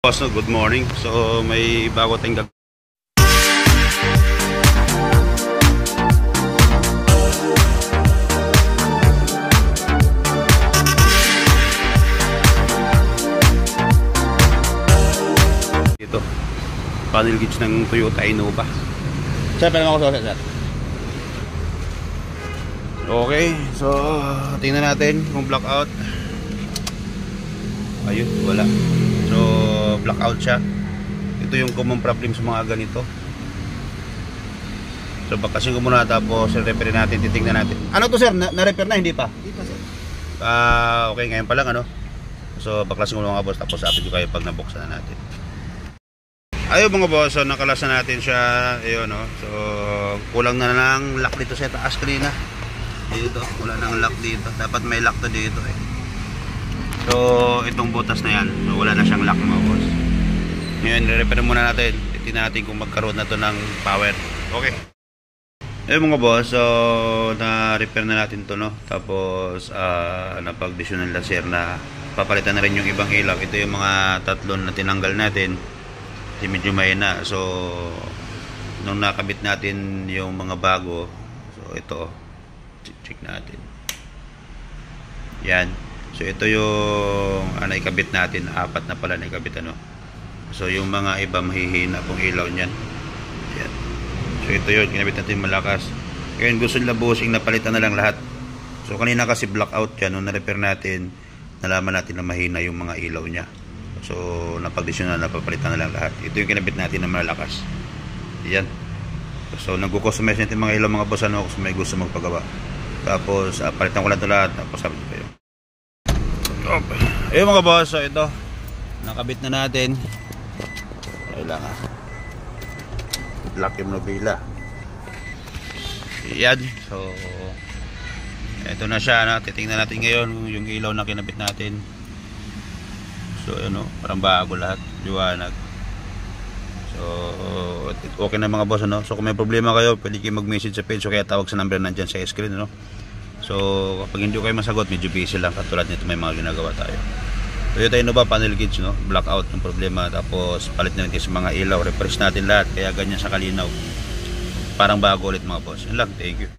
Boss, no, good morning. So may bago tayong dito panel gauge ng Toyota Innova. Sir, pwede ako sa sir. Okay, so tingnan natin kung blackout. Ayun, wala. So blackout siya. Ito yung common problem sa mga ganito. So bakasin ko muna, tapos repair natin, titingnan natin. Ano to sir? Na-repair na, hindi pa? Hindi pa sir. Okay, ngayon pa lang ano. So baklasin ko mga boss, tapos update ko kayo pag nabuksan na natin. Ayun mga boss, so nakalas na natin siya. Ayun, no? So kulang na lang lock dito sa taas kanina. Dito, wala nang lock dito. Dapat may lock to dito eh. So itong butas na yan, so, wala na siyang lock mga boss. Ngayon, re-repair muna natin. Titingnan natin kung magkaroon na to ng power. Okay. Ayun mga boss, so na-repair na natin to, no? Tapos napag-desyon ng laser na papalitan na rin yung ibang ilaw. Ito yung mga tatlon na tinanggal natin. Kasi medyo mahina. So nung nakabit natin yung mga bago, so ito, check natin. Yan. So ito yung naikabit natin, apat na pala naikabit ano. So yung mga iba mahihina pong ilaw niyan. Yan. So ito yun, kinabit natin malakas. Ngayon gusto nila busing napalitan na lang lahat. So kanina kasi blackout yan, nung na-repair natin, nalaman natin na mahina yung mga ilaw niya. So napagdesisyon na napapalitan na lang lahat. Ito yung kinabit natin na malakas. Yan. So nagko-customize natin mga ilaw mga boss, ano, kung may gusto magpagawa. Tapos palitan ko lang ito lahat, tapos sabi ko kayo. Ayun mga boss, so ito nakabit na natin. Kailangan lock yung nobila. Yan. So ito na siya, no? Titingnan natin ngayon yung ilaw na kinabit natin. So ano, parang bago lahat, liwanag. So okay na mga boss, ano? So kung may problema kayo, pwede kayo mag-message sa page o kaya tawag sa number na nandyan sa screen, ano? So kapag hindi kayo masagot, medyo busy lang, katulad nito may mga ginagawa tayo. Toyota Innova panel gauge, no? Blackout yung problema, tapos palit na natin sa mga ilaw, refresh natin lahat, kaya ganyan sa kalinaw. Parang bago ulit mga boss. Yun lang, thank you.